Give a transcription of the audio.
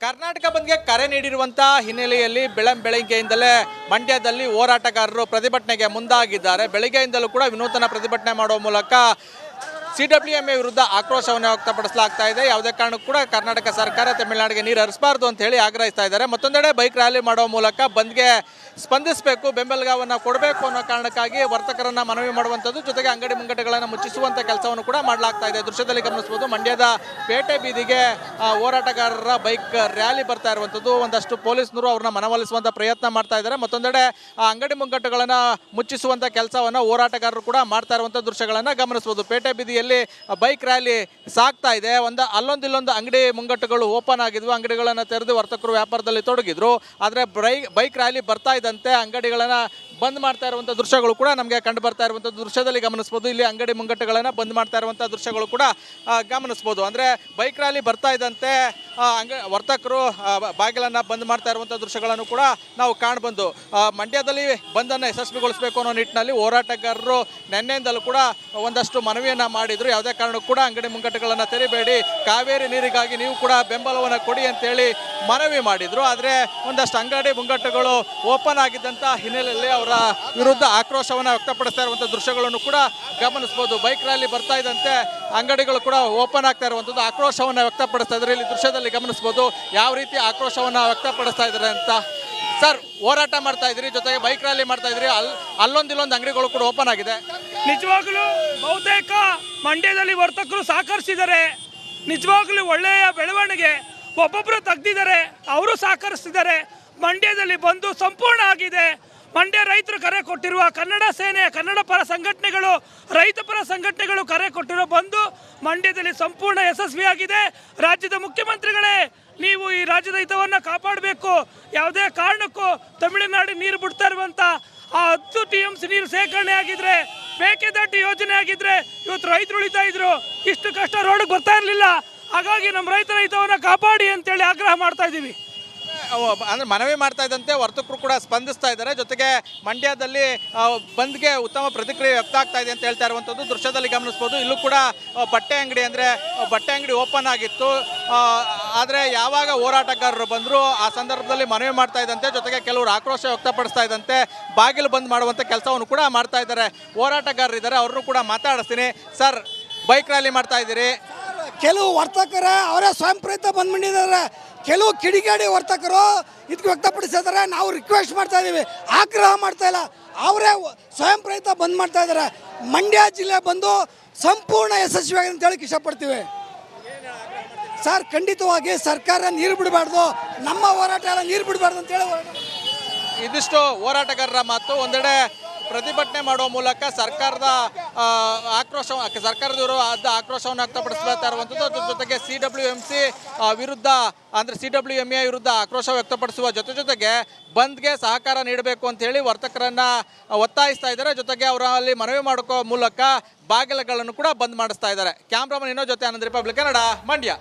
ಕರ್ನಾಟಕ ಬಂದ್ಗೆ ಕರೆ ನೀಡಿರುವಂಥ ಹಿನ್ನೆಲೆಯಲ್ಲಿ ಬೆಳಗ್ಗೆಯಿಂದಲೇ ಮಂಡ್ಯದಲ್ಲಿ ಹೋರಾಟಗಾರರು ಪ್ರತಿಭಟನೆಗೆ ಮುಂದಾಗಿದ್ದಾರೆ. ಬೆಳಗ್ಗೆಯಿಂದಲೂ ಕೂಡ ವಿನೂತನ ಪ್ರತಿಭಟನೆ ಮಾಡುವ ಮೂಲಕ CWMA ವಿರುದ್ಧ ಆಕ್ರೋಶವನ್ನು ವ್ಯಕ್ತಪಡಿಸಲಾಗ್ತಾ ಇದೆ. ಯಾವುದೇ ಕಾರಣಕ್ಕೂ ಕೂಡ ಕರ್ನಾಟಕ ಸರ್ಕಾರ ತಮಿಳುನಾಡಿಗೆ ನೀರು ಹರಿಸಬಾರ್ದು ಅಂತ ಹೇಳಿ ಆಗ್ರಹಿಸ್ತಾ ಇದ್ದಾರೆ. ಮತ್ತೊಂದೆಡೆ ಬೈಕ್ ರ್ಯಾಲಿ ಮಾಡುವ ಮೂಲಕ ಬಂದ್ಗೆ ಸ್ಪಂದಿಸಬೇಕು, ಬೆಂಬಲವನ್ನು ಕೊಡಬೇಕು ಅನ್ನೋ ಕಾರಣಕ್ಕಾಗಿ ವರ್ತಕರನ್ನ ಮನವಿ ಮಾಡುವಂಥದ್ದು, ಜೊತೆಗೆ ಅಂಗಡಿ ಮುಂಗಟ್ಟುಗಳನ್ನು ಮುಚ್ಚಿಸುವಂಥ ಕೆಲಸವನ್ನು ಕೂಡ ಮಾಡಲಾಗ್ತಾ ಇದೆ. ದೃಶ್ಯದಲ್ಲಿ ಗಮನಿಸಬಹುದು, ಮಂಡ್ಯದ ಪೇಟೆ ಬೀದಿಗೆ ಹೋರಾಟಗಾರರ ಬೈಕ್ ರ್ಯಾಲಿ ಬರ್ತಾ ಇರುವಂಥದ್ದು. ಒಂದಷ್ಟು ಪೊಲೀಸ್ನರು ಅವ್ರನ್ನ ಮನವೊಲಿಸುವಂಥ ಪ್ರಯತ್ನ ಮಾಡ್ತಾ ಇದ್ದಾರೆ. ಮತ್ತೊಂದೆಡೆ ಅಂಗಡಿ ಮುಂಗಟ್ಟುಗಳನ್ನು ಮುಚ್ಚಿಸುವಂಥ ಕೆಲಸವನ್ನು ಹೋರಾಟಗಾರರು ಕೂಡ ಮಾಡ್ತಾ ಇರುವಂಥ ದೃಶ್ಯಗಳನ್ನು ಗಮನಿಸಬಹುದು. ಪೇಟೆ ಬೀದಿಯಲ್ಲಿ ಬೈಕ್ ರ್ಯಾಲಿ ಸಾಗ್ತಾ ಇದೆ. ಅಲ್ಲೊಂದಿಲ್ಲೊಂದು ಅಂಗಡಿ ಮುಂಗಟ್ಟುಗಳು ಓಪನ್ ಆಗಿದ್ವು, ಅಂಗಡಿಗಳನ್ನು ತೆರೆದು ವರ್ತಕರು ವ್ಯಾಪಾರದಲ್ಲಿ ತೊಡಗಿದ್ರು. ಆದರೆ ಬೈಕ್ ರ್ಯಾಲಿ ಬರ್ತಾ ಇದ್ದಂತೆ ಅಂಗಡಿಗಳನ್ನು ಬಂದ್ ಮಾಡ್ತಾ ಇರುವಂಥ ದೃಶ್ಯಗಳು ಕೂಡ ನಮಗೆ ಕಂಡು ಬರ್ತಾ ಇರುವಂಥ ದೃಶ್ಯದಲ್ಲಿ ಗಮನಿಸಬಹುದು. ಇಲ್ಲಿ ಅಂಗಡಿ ಮುಂಗಟ್ಟುಗಳನ್ನು ಬಂದ್ ಮಾಡ್ತಾ ಇರುವಂಥ ದೃಶ್ಯಗಳು ಕೂಡ ಗಮನಿಸಬಹುದು. ಅಂದರೆ ಬೈಕ್ ರ್ಯಾಲಿ ಬರ್ತಾ ಇದ್ದಂತೆ ವರ್ತಕರು ಬಾಗಿಲನ್ನು ಬಂದ್ ಮಾಡ್ತಾ ಇರುವಂಥ ದೃಶ್ಯಗಳನ್ನು ಕೂಡ ನಾವು ಕಾಣಬಂದು. ಮಂಡ್ಯದಲ್ಲಿ ಬಂದನ್ನು ಯಶಸ್ವಿಗೊಳಿಸಬೇಕು ಅನ್ನೋ ನಿಟ್ಟಿನಲ್ಲಿ ಹೋರಾಟಗಾರರು ನಿನ್ನೆಯಿಂದಲೂ ಕೂಡ ಒಂದಷ್ಟು ಮನವಿಯನ್ನು ಮಾಡಿದರು. ಯಾವುದೇ ಕಾರಣಕ್ಕೂ ಕೂಡ ಅಂಗಡಿ ಮುಂಗಟ್ಟುಗಳನ್ನು ತೆರಿಬೇಡಿ, ಕಾವೇರಿ ನೀರಿಗಾಗಿ ನೀವು ಕೂಡ ಬೆಂಬಲವನ್ನು ಕೊಡಿ ಅಂತೇಳಿ ಮನವಿ ಮಾಡಿದರು. ಆದರೆ ಒಂದಷ್ಟು ಅಂಗಡಿ ಮುಂಗಟ್ಟುಗಳು ಓಪನ್ ಆಗಿದ್ದಂಥ ಹಿನ್ನೆಲೆಯಲ್ಲಿ ಅವರ ವಿರುದ್ಧ ಆಕ್ರೋಶವನ್ನು ವ್ಯಕ್ತಪಡಿಸ್ತಾ ಇರುವಂಥ ದೃಶ್ಯಗಳನ್ನು ಕೂಡ ಗಮನಿಸಬಹುದು. ಬೈಕ್ ರ್ಯಾಲಿ ಬರ್ತಾ ಇದ್ದಂತೆ ಅಂಗಡಿಗಳು ಕೂಡ ಓಪನ್ ಆಗ್ತಾ ಇರುವಂಥದ್ದು, ಆಕ್ರೋಶವನ್ನು ವ್ಯಕ್ತಪಡಿಸ್ತಾ ಇದ್ದಾರೆ. ಇಲ್ಲಿ ದೃಶ್ಯದಲ್ಲಿ ಗಮನಿಸಬಹುದು ಯಾವ ರೀತಿ ಆಕ್ರೋಶವನ್ನು ವ್ಯಕ್ತಪಡಿಸ್ತಾ ಇದ್ದಾರೆ ಅಂತ. ಸರ್, ಹೋರಾಟ ಮಾಡ್ತಾ ಇದ್ರಿ, ಜೊತೆಗೆ ಬೈಕ್ ರ್ಯಾಲಿ ಮಾಡ್ತಾ ಇದ್ರಿ, ಅಲ್ಲೊಂದಿಲ್ಲೊಂದು ಅಂಗಡಿಗಳು ಕೂಡ ಓಪನ್ ಆಗಿದೆ. ನಿಜವಾಗ್ಲೂ ಬಹುತೇಕ ಮಂಡ್ಯದಲ್ಲಿ ವರ್ತಕರು ಸಹಕರಿಸಿದ್ದಾರೆ. ನಿಜವಾಗ್ಲೂ ಒಳ್ಳೆಯ ಬೆಳವಣಿಗೆ. ಒಬ್ಬೊಬ್ಬರು ತೆಗ್ದಿದ್ದಾರೆ, ಅವರು ಸಹಕರಿಸಿದ್ದಾರೆ. ಮಂಡ್ಯದಲ್ಲಿ ಬಂದು ಸಂಪೂರ್ಣ ಆಗಿದೆ. ಮಂಡ್ಯ ರೈತರು ಕರೆ ಕೊಟ್ಟಿರುವ ಕನ್ನಡ ಸೇನೆ, ಕನ್ನಡ ಪರ ಸಂಘಟನೆಗಳು, ರೈತ ಪರ ಸಂಘಟನೆಗಳು ಕರೆ ಕೊಟ್ಟಿರೋ ಬಂದು ಮಂಡ್ಯದಲ್ಲಿ ಸಂಪೂರ್ಣ ಯಶಸ್ವಿಯಾಗಿದೆ. ರಾಜ್ಯದ ಮುಖ್ಯಮಂತ್ರಿಗಳೇ, ನೀವು ಈ ರಾಜ್ಯದ ಹಿತವನ್ನು ಕಾಪಾಡಬೇಕು. ಯಾವುದೇ ಕಾರಣಕ್ಕೂ ತಮಿಳುನಾಡಿಗೆ ನೀರು ಬಿಡ್ತಾ ಇರುವಂಥ ಆ 10 TMC ನೀರು ಸೇಕರಣೆ ಆಗಿದ್ರೆ, ಮೇಕೆದಾಟು ಯೋಜನೆ ಆಗಿದ್ರೆ ಇವತ್ತು ರೈತರು ಉಳಿತಾ ಇದ್ರು, ಇಷ್ಟು ಕಷ್ಟ ರೋಡ್ಗೆ ಬರ್ತಾ ಇರಲಿಲ್ಲ. ಹಾಗಾಗಿ ನಮ್ಮ ರೈತರ ಹಿತವನ್ನು ಕಾಪಾಡಿ ಅಂತೇಳಿ ಆಗ್ರಹ ಮಾಡ್ತಾ ಇದ್ದೀವಿ. ಅಂದರೆ ಮನವಿ ಮಾಡ್ತಾ ಇದ್ದಂತೆ ವರ್ತಕರು ಕೂಡ ಸ್ಪಂದಿಸ್ತಾ ಇದ್ದಾರೆ. ಜೊತೆಗೆ ಮಂಡ್ಯದಲ್ಲಿ ಬಂದ್ಗೆ ಉತ್ತಮ ಪ್ರತಿಕ್ರಿಯೆ ವ್ಯಕ್ತ ಆಗ್ತಾ ಇದೆ ಅಂತ ಹೇಳ್ತಾ ಇರುವಂಥದ್ದು ದೃಶ್ಯದಲ್ಲಿ ಗಮನಿಸ್ಬೋದು. ಇಲ್ಲೂ ಕೂಡ ಬಟ್ಟೆ ಅಂಗಡಿ ಓಪನ್ ಆಗಿತ್ತು. ಆದರೆ ಯಾವಾಗ ಹೋರಾಟಗಾರರು ಬಂದರು ಆ ಸಂದರ್ಭದಲ್ಲಿ ಮನವಿ ಮಾಡ್ತಾ ಇದ್ದಂತೆ, ಜೊತೆಗೆ ಕೆಲವರು ಆಕ್ರೋಶ ವ್ಯಕ್ತಪಡಿಸ್ತಾ ಇದ್ದಂತೆ ಬಾಗಿಲು ಬಂದ್ ಮಾಡುವಂಥ ಕೆಲಸವನ್ನು ಕೂಡ ಮಾಡ್ತಾ ಇದ್ದಾರೆ. ಹೋರಾಟಗಾರರಿದ್ದಾರೆ, ಅವ್ರನ್ನೂ ಕೂಡ ಮಾತಾಡಿಸ್ತೀನಿ. ಸರ್, ಬೈಕ್ ರ್ಯಾಲಿ ಮಾಡ್ತಾ ಇದ್ದೀರಿ, ಕೆಲವು ವರ್ತಕರ ಅವರೇ ಸ್ವಯಂ ಪ್ರೇರಿತ ಬಂದ್ಬಿಟ್ಟಿದ್ದಾರೆ. ಕೆಲವು ಕಿಡಿಗೇಡಿ ವರ್ತಕರು ಇದಕ್ಕೆ ವ್ಯಕ್ತಪಡಿಸಿದ್ದಾರೆ. ನಾವು ರಿಕ್ವೆಸ್ಟ್ ಮಾಡ್ತಾ ಇದ್ದೀವಿ, ಆಗ್ರಹ ಮಾಡ್ತಾ ಇಲ್ಲ, ಅವರೇ ಸ್ವಯಂ ಪ್ರೇರಿತ ಬಂದ್ ಮಾಡ್ತಾ ಇದ್ದಾರೆ. ಮಂಡ್ಯ ಜಿಲ್ಲೆ ಬಂದು ಸಂಪೂರ್ಣ ಯಶಸ್ವಿಯಾಗಿದೆ ಅಂತ ಹೇಳಕ್ಕೆ ಇಷ್ಟಪಡ್ತೀವಿ. ಸರ್, ಖಂಡಿತವಾಗಿ ಸರ್ಕಾರ ನೀರು ಬಿಡಬಾರ್ದು, ನಮ್ಮ ಹೋರಾಟ ಎಲ್ಲ ನೀರು ಬಿಡಬಾರ್ದು ಅಂತೇಳಿ ಇದಿಷ್ಟು ಹೋರಾಟಗಾರರ ಮಾತು. ಒಂದೆಡೆ ಪ್ರತಿಭಟನೆ ಮಾಡುವ ಮೂಲಕ ಸರ್ಕಾರದ ಆಕ್ರೋಶವನ್ನು ವ್ಯಕ್ತಪಡಿಸ್ತಾ ಇರುವಂಥದ್ದು. ಅದ್ರ ಜೊತೆಗೆ CWMC ವಿರುದ್ಧ, ಅಂದರೆ CWMA ವಿರುದ್ಧ ಆಕ್ರೋಶ ವ್ಯಕ್ತಪಡಿಸುವ ಜೊತೆಗೆ ಬಂದ್ಗೆ ಸಹಕಾರ ನೀಡಬೇಕು ಅಂತ ಹೇಳಿ ವರ್ತಕರನ್ನ ಒತ್ತಾಯಿಸ್ತಾ ಇದ್ದಾರೆ. ಜೊತೆಗೆ ಅವರಲ್ಲಿ ಮನವಿ ಮಾಡೋಕೋ ಮೂಲಕ ಬಾಗಿಲುಗಳನ್ನು ಕೂಡ ಬಂದ್ ಮಾಡಿಸ್ತಾ ಇದ್ದಾರೆ. ಕ್ಯಾಮ್ರಾಮನ್ ಇನ್ನೋ ಜೊತೆ ಆನಂದ್, ರಿಪಬ್ಲಿಕ್ ಕನ್ನಡ, ಮಂಡ್ಯ.